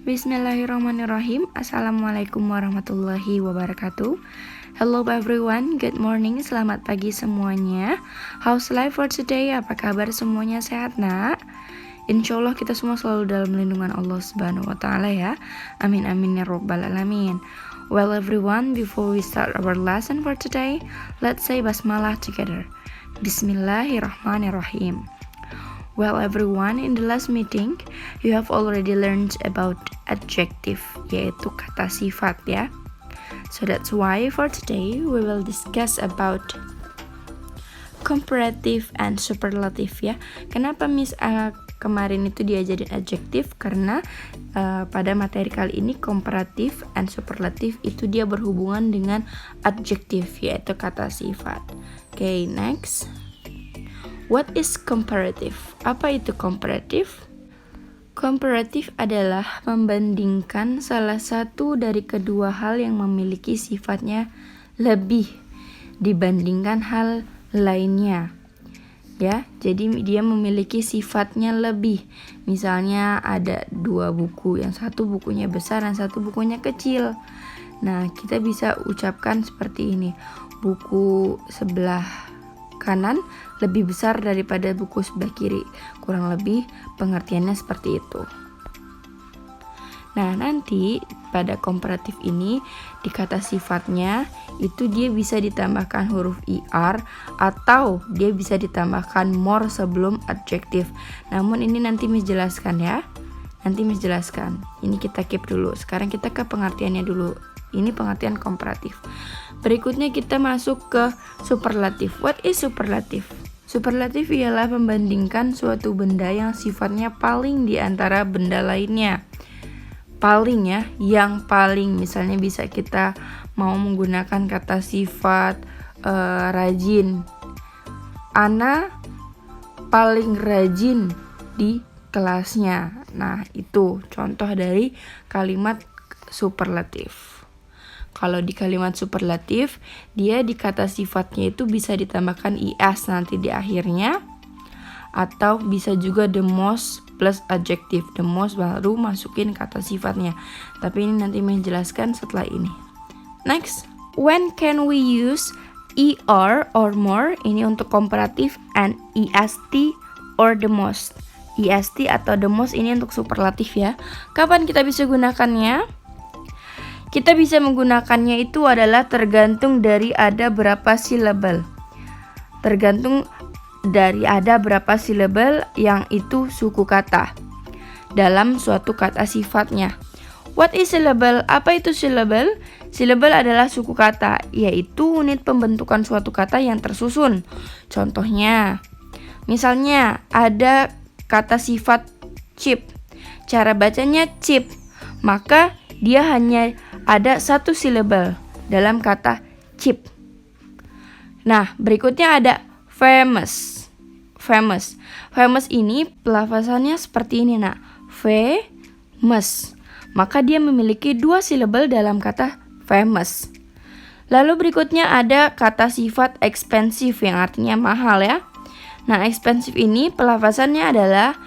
Bismillahirrahmanirrahim. Assalamualaikum warahmatullahi wabarakatuh. Hello everyone, good morning, selamat pagi semuanya. How's life for today? Apa kabar semuanya, sehat nak? Insya Allah kita semua selalu dalam lindungan Allah Subhanahu wa Ta'ala ya. Amin amin ya Rabbal alamin. Well everyone, before we start our lesson for today, let's say basmalah together. Bismillahirrahmanirrahim. Well everyone, in the last meeting, you have already learned about adjective, yaitu kata sifat ya. So that's why for today we will discuss about comparative and superlative ya. Kenapa Miss kemarin itu diajarin adjektif? Karena pada materi kali ini comparative and superlative itu dia berhubungan dengan adjektif, yaitu kata sifat. Okay, next. What is comparative? Apa itu comparative? Comparative adalah membandingkan salah satu dari kedua hal yang memiliki sifatnya lebih dibandingkan hal lainnya. Ya, jadi dia memiliki sifatnya lebih. Misalnya ada dua buku, yang satu bukunya besar dan satu bukunya kecil. Nah, kita bisa ucapkan seperti ini. Buku sebelah kanan lebih besar daripada buku sebelah kiri. Kurang lebih pengertiannya seperti itu. Nah, nanti pada komparatif ini di kata sifatnya itu dia bisa ditambahkan huruf IR atau dia bisa ditambahkan more sebelum adjektif. Namun ini nanti Miss jelaskan ya. Nanti Miss jelaskan. Ini kita keep dulu. Sekarang kita ke pengertiannya dulu. Ini pengertian komparatif. Berikutnya kita masuk ke superlatif. What is superlatif? Superlatif ialah membandingkan suatu benda yang sifatnya paling di antara benda lainnya. Paling ya, yang paling. Misalnya bisa kita mau menggunakan kata sifat rajin. Ana paling rajin di kelasnya. Nah, itu contoh dari kalimat superlatif. Kalau di kalimat superlatif, dia di kata sifatnya itu bisa ditambahkan is nanti di akhirnya, atau bisa juga the most plus adjective. The most baru masukin kata sifatnya. Tapi ini nanti menjelaskan setelah ini. Next, when can we use er or more? Ini untuk komparatif, and est or the most. Est atau the most ini untuk superlatif ya. Kapan kita bisa gunakannya? Kita bisa menggunakannya itu adalah tergantung dari ada berapa silabel. Tergantung dari ada berapa silabel yang itu suku kata dalam suatu kata sifatnya. What is syllable? Apa itu syllable? Syllable adalah suku kata, yaitu unit pembentukan suatu kata yang tersusun. Contohnya, misalnya ada kata sifat chip. Cara bacanya chip, maka dia hanya ada satu silabel dalam kata chip. Nah, berikutnya ada famous. Famous. Famous ini pelafasannya seperti ini, nak. Famous. Maka dia memiliki dua silabel dalam kata famous. Lalu berikutnya ada kata sifat expensive yang artinya mahal ya. Nah, expensive ini pelafasannya adalah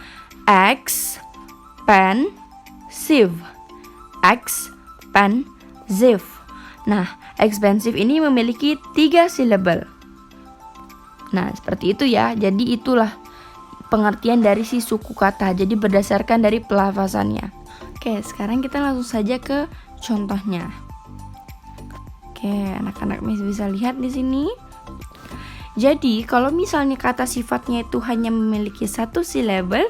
expensive. Expensive. Nah, expensive ini memiliki 3 silabel. Nah, seperti itu ya. Jadi itulah pengertian dari si suku kata. Jadi berdasarkan dari pelafasannya. Oke, sekarang kita langsung saja ke contohnya. Oke, anak-anak Miss bisa lihat di sini. Jadi, kalau misalnya kata sifatnya itu hanya memiliki 1 silabel,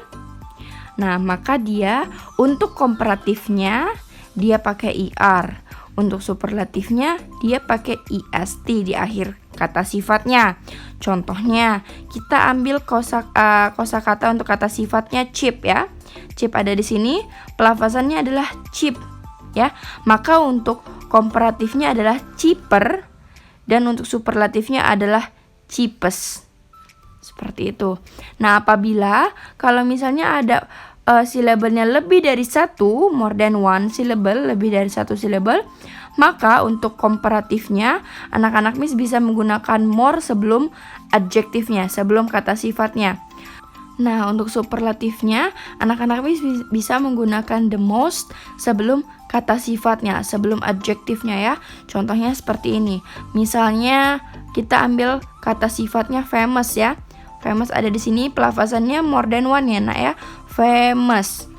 nah, maka dia untuk komparatifnya dia pakai IR. Untuk superlatifnya dia pakai IST di akhir kata sifatnya. Contohnya, kita ambil kosakata untuk kata sifatnya chip ya. Chip ada di sini, pelafasannya adalah chip ya. Maka untuk komparatifnya adalah cheaper dan untuk superlatifnya adalah cheapest. Seperti itu. Nah, apabila kalau misalnya ada silabelnya lebih dari 1, more than one syllable, lebih dari 1 silabel, maka untuk komparatifnya anak-anak Miss bisa menggunakan more sebelum adjektifnya, sebelum kata sifatnya. Nah, untuk superlatifnya, anak-anak bisa menggunakan the most sebelum kata sifatnya, sebelum adjektifnya ya. Contohnya seperti ini. Misalnya kita ambil kata sifatnya famous ya. Famous ada di sini, pelafazannya more than one ya, Nak ya. Famous.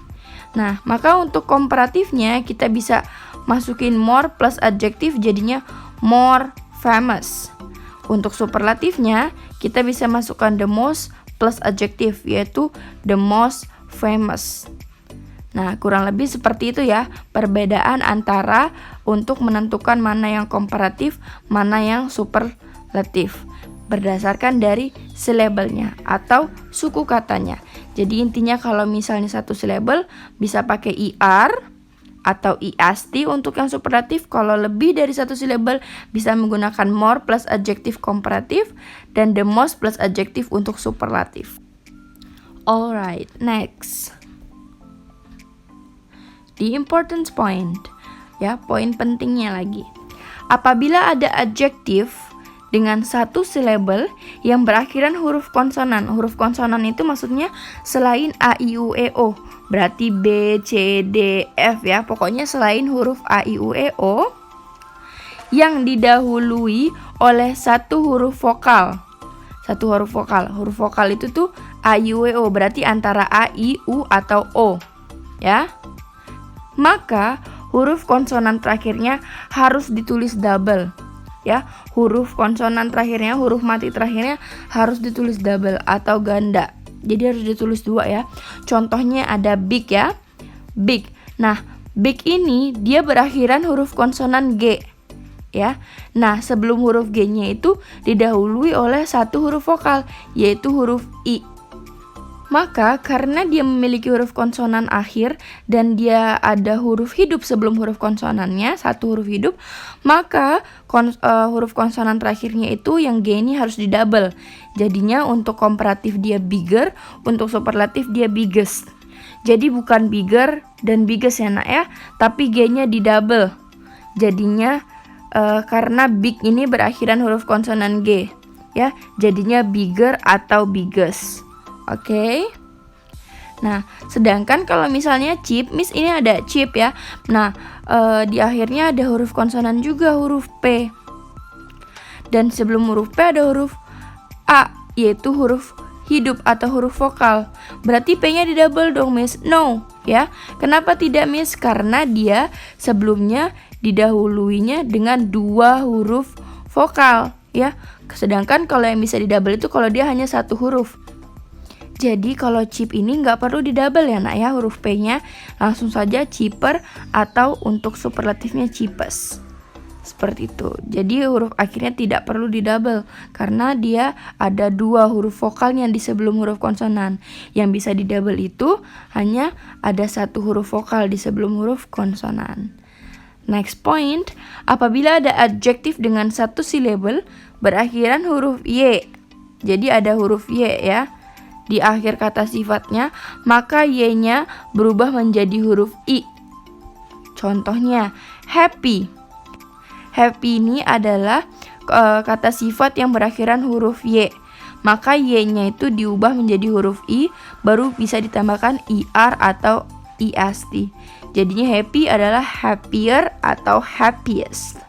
Nah, maka untuk komparatifnya kita bisa masukin more plus adjektif jadinya more famous. Untuk superlatifnya kita bisa masukkan the most plus adjektif yaitu the most famous. Nah, kurang lebih seperti itu ya perbedaan antara untuk menentukan mana yang komparatif, mana yang superlatif berdasarkan dari silabelnya atau suku katanya. Jadi intinya kalau misalnya satu silabel bisa pakai IR atau IST untuk yang superlatif. Kalau lebih dari satu silabel bisa menggunakan more plus adjektif komparatif dan the most plus adjektif untuk superlatif. Alright, next. The importance point. Ya, poin pentingnya lagi. Apabila ada adjektif dengan satu silabel yang berakhiran huruf konsonan. Huruf konsonan itu maksudnya selain A, I, U, E, O. Berarti B, C, D, F ya. Pokoknya selain huruf A, I, U, E, O yang didahului oleh satu huruf vokal. Satu huruf vokal. Huruf vokal itu tuh A, I, U, E, O. Berarti antara A, I, U atau O. Ya. Maka huruf konsonan terakhirnya harus ditulis double. Ya, huruf konsonan terakhirnya, huruf mati terakhirnya harus ditulis double atau ganda. Jadi harus ditulis dua ya. Contohnya ada big ya. Big. Nah, big ini dia berakhiran huruf konsonan G. Ya. Nah, sebelum huruf G-nya itu didahului oleh satu huruf vokal, yaitu huruf I. Maka karena dia memiliki huruf konsonan akhir dan dia ada huruf hidup sebelum huruf konsonannya, satu huruf hidup, maka huruf konsonan terakhirnya itu yang G ini harus didouble. Jadinya untuk komparatif dia bigger, untuk superlatif dia biggest. Jadi bukan bigger dan biggest ya Nak ya, tapi G-nya didouble. Jadinya karena big ini berakhiran huruf konsonan G, ya, jadinya bigger atau biggest. Oke. Nah, sedangkan kalau misalnya cheap, Miss ini ada cheap ya. Nah, di akhirnya ada huruf konsonan juga, huruf P. Dan sebelum huruf P ada huruf A, yaitu huruf hidup atau huruf vokal. Berarti P-nya didouble dong, Miss. No, ya. Kenapa tidak, Miss? Karena dia sebelumnya didahuluinya dengan dua huruf vokal, ya. Sedangkan kalau yang bisa didouble itu kalau dia hanya satu huruf. Jadi kalau cheap ini nggak perlu didouble ya Nak ya, huruf P-nya langsung saja cheaper atau untuk superlatifnya cheapest. Seperti itu. Jadi huruf akhirnya tidak perlu didouble karena dia ada dua huruf vokalnya di sebelum huruf konsonan. Yang bisa didouble itu hanya ada satu huruf vokal di sebelum huruf konsonan. Next point, apabila ada adjektif dengan satu silabel berakhiran huruf Y. Jadi ada huruf Y ya di akhir kata sifatnya, maka Y-nya berubah menjadi huruf I. Contohnya, happy. Happy ini adalah kata sifat yang berakhiran huruf Y. Maka Y-nya itu diubah menjadi huruf I, baru bisa ditambahkan IR atau IST. Jadinya happy adalah happier atau happiest.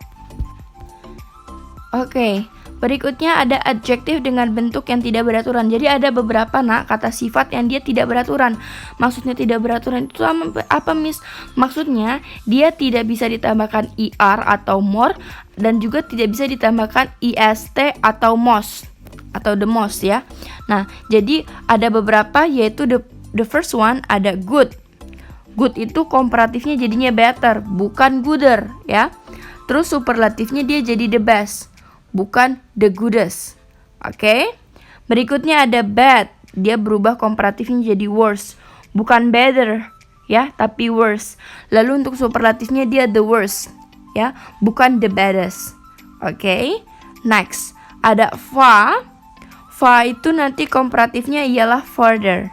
Oke. Berikutnya ada adjektif dengan bentuk yang tidak beraturan. Jadi ada beberapa Nak kata sifat yang dia tidak beraturan. Maksudnya tidak beraturan itu apa, Miss? Maksudnya dia tidak bisa ditambahkan IR atau more dan juga tidak bisa ditambahkan IST atau most atau the most ya. Nah, jadi ada beberapa yaitu the first one ada good. Good itu komparatifnya jadinya better, bukan gooder ya. Terus superlatifnya dia jadi the best, bukan the goodest. Oke. Berikutnya ada bad. Dia berubah komparatifnya jadi worse, bukan better ya, tapi worse. Lalu untuk superlatifnya dia the worst ya, bukan the baddest. Oke. Next, ada far. Far itu nanti komparatifnya ialah further.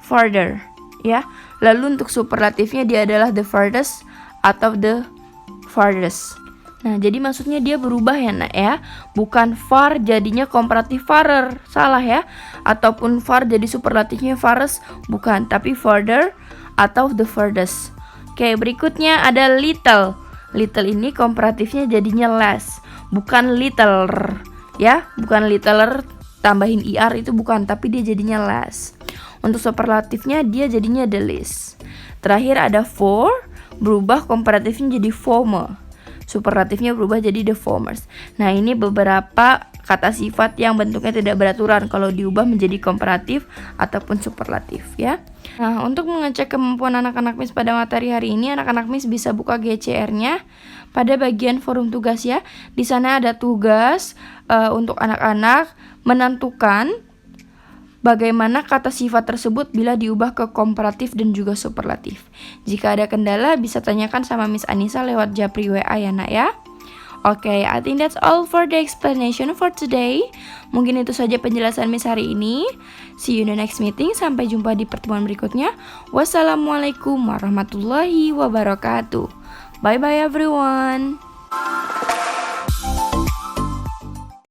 Further ya. Lalu untuk superlatifnya dia adalah the farthest atau the farthest. Nah, jadi maksudnya dia berubah ya nak ya. Bukan far jadinya komparatif farer, salah ya. Ataupun far jadi superlatifnya farthest, bukan. Tapi further atau the furthest. Oke, berikutnya ada little. Little ini komparatifnya jadinya less, bukan littler ya. Bukan littler tambahin er itu bukan, tapi dia jadinya less. Untuk superlatifnya dia jadinya the least. Terakhir ada for, berubah komparatifnya jadi former. Superlatifnya berubah jadi the formers. Nah, ini beberapa kata sifat yang bentuknya tidak beraturan kalau diubah menjadi komparatif ataupun superlatif ya. Nah, untuk mengecek kemampuan anak-anak Miss pada materi hari ini, anak-anak Miss bisa buka GCR-nya pada bagian forum tugas ya. Di sana ada tugas untuk anak-anak menentukan bagaimana kata sifat tersebut bila diubah ke komparatif dan juga superlatif. Jika ada kendala bisa tanyakan sama Miss Anissa lewat Japri WA ya nak ya. Oke, I think that's all for the explanation for today. Mungkin itu saja penjelasan Miss hari ini. See you in the next meeting. Sampai jumpa di pertemuan berikutnya. Wassalamualaikum warahmatullahi wabarakatuh. Bye bye everyone.